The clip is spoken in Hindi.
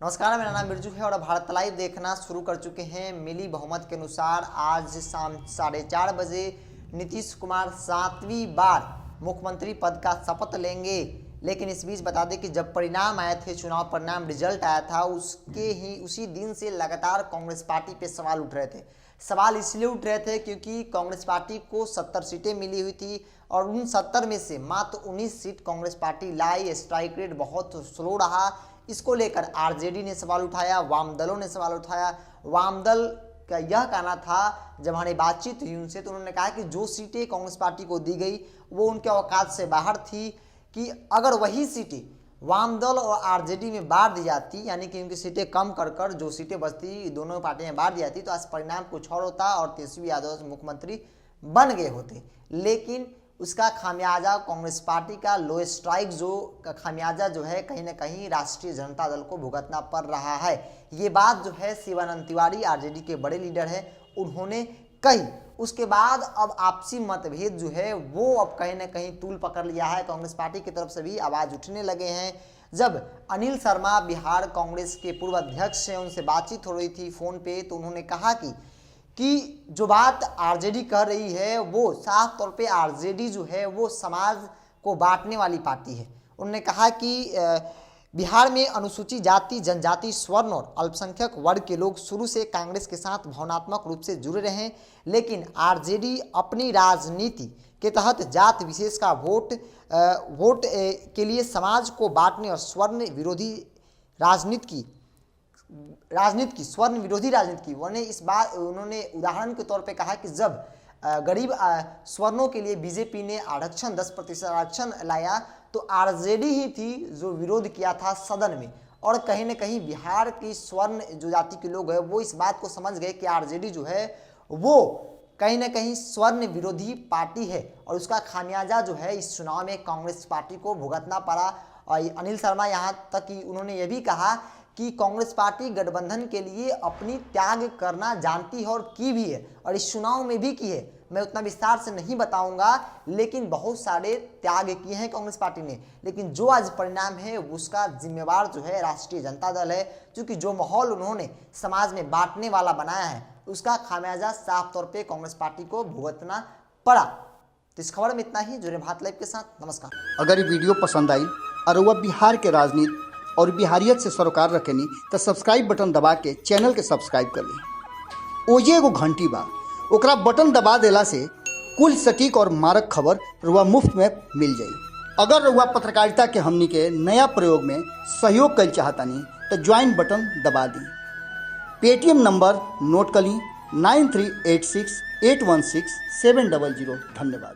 नमस्कार, मेरा नाम बिरजू है और भारत लाइव देखना शुरू कर चुके हैं। मिली बहुमत के अनुसार आज शाम 4:30 बजे नीतीश कुमार 7वीं बार मुख्यमंत्री पद का शपथ लेंगे। लेकिन इस बीच बता दें कि जब परिणाम आए थे, चुनाव परिणाम रिजल्ट आया था, उसी दिन से लगातार कांग्रेस पार्टी पे सवाल उठ रहे थे। सवाल इसलिए उठ रहे थे क्योंकि कांग्रेस पार्टी को 70 सीटें मिली हुई थी और उन 70 में से मात्र 19 सीट कांग्रेस पार्टी लाई। स्ट्राइक रेट बहुत स्लो रहा। इसको लेकर आरजेडी ने सवाल उठाया, वाम दलों ने सवाल उठाया। वाम दल का यह कहना था, जब हमारी बातचीत हुई उनसे तो उन्होंने कहा कि जो सीटें कांग्रेस पार्टी को दी गई वो उनके औकात से बाहर थी, कि अगर वही सीटें वाम दल और आरजेडी में बांट दी जाती, यानी कि उनकी सीटें कम कर जो सीटें बचती दोनों पार्टियों में बांट दी जाती, तो आज परिणाम कुछ और होता और तेजस्वी यादव मुख्यमंत्री बन गए होते। लेकिन उसका खामियाजा कांग्रेस पार्टी का लो स्ट्राइक का खामियाजा जो है कहीं ना कहीं राष्ट्रीय जनता दल को भुगतना पड़ रहा है। ये बात जो है शिवानंद तिवारी आरजेडी के बड़े लीडर हैं, उन्होंने कही। उसके बाद अब आपसी मतभेद जो है वो अब कहीं ना कहीं तूल पकड़ लिया है। कांग्रेस पार्टी की तरफ से भी आवाज उठने लगे हैं। जब अनिल शर्मा बिहार कांग्रेस के पूर्व अध्यक्ष हैं, उनसे बातचीत हो रही थी फोन पे, तो उन्होंने कहा कि जो बात आरजेडी कह रही है वो साफ तौर पे आरजेडी जो है वो समाज को बांटने वाली पार्टी है। उन्होंने कहा कि बिहार में अनुसूचित जाति, जनजाति, स्वर्ण और अल्पसंख्यक वर्ग के लोग शुरू से कांग्रेस के साथ भावनात्मक रूप से जुड़े रहे हैं, लेकिन आरजेडी अपनी राजनीति के तहत जात विशेष का वोट के लिए समाज को बांटने और स्वर्ण विरोधी राजनीति की स्वर्ण विरोधी राजनीति की इस बात उन्होंने उदाहरण के तौर पे कहा कि जब गरीब स्वर्णों के लिए बीजेपी ने आरक्षण 10% आरक्षण लाया तो आरजेडी ही थी जो विरोध किया था सदन में। और कहीं ना कहीं बिहार की स्वर्ण जो जाति के लोग हैं वो इस बात को समझ गए कि आरजेडी जो है वो कहीं ना कहीं स्वर्ण विरोधी पार्टी है और उसका खामियाजा जो है इस चुनाव में कांग्रेस पार्टी को भुगतना पड़ा। और अनिल शर्मा यहाँ तक कि उन्होंने ये भी कहा कि कांग्रेस पार्टी गठबंधन के लिए अपनी त्याग करना जानती है और की भी है, और इस चुनाव में भी की है। मैं उतना विस्तार से नहीं बताऊंगा, लेकिन बहुत सारे त्याग किए हैं कांग्रेस पार्टी ने। लेकिन जो आज परिणाम है उसका जिम्मेवार जो है राष्ट्रीय जनता दल है, क्योंकि जो माहौल उन्होंने समाज में बांटने वाला बनाया है उसका खामियाजा साफ तौर पर कांग्रेस पार्टी को भुगतना पड़ा। तो इस खबर में इतना ही। जुड़े भारत लाइव के साथ। नमस्कार। अगर ये वीडियो पसंद आई और वह बिहार के राजनीति और बिहारियत से सरोकार रखेनी तो सब्सक्राइब बटन दबा के चैनल के सब्सक्राइब कर ली। ओजे एगो घंटी बा, ओकरा बटन दबा देला से कुल सटीक और मारक खबर रुआ मुफ्त में मिल जाई। अगर रुआ पत्रकारिता के हमनी के नया प्रयोग में सहयोग कर चाहतानी तो ज्वाइन बटन दबा दी। पेटीएम नंबर नोट कर ली 9386816700। धन्यवाद।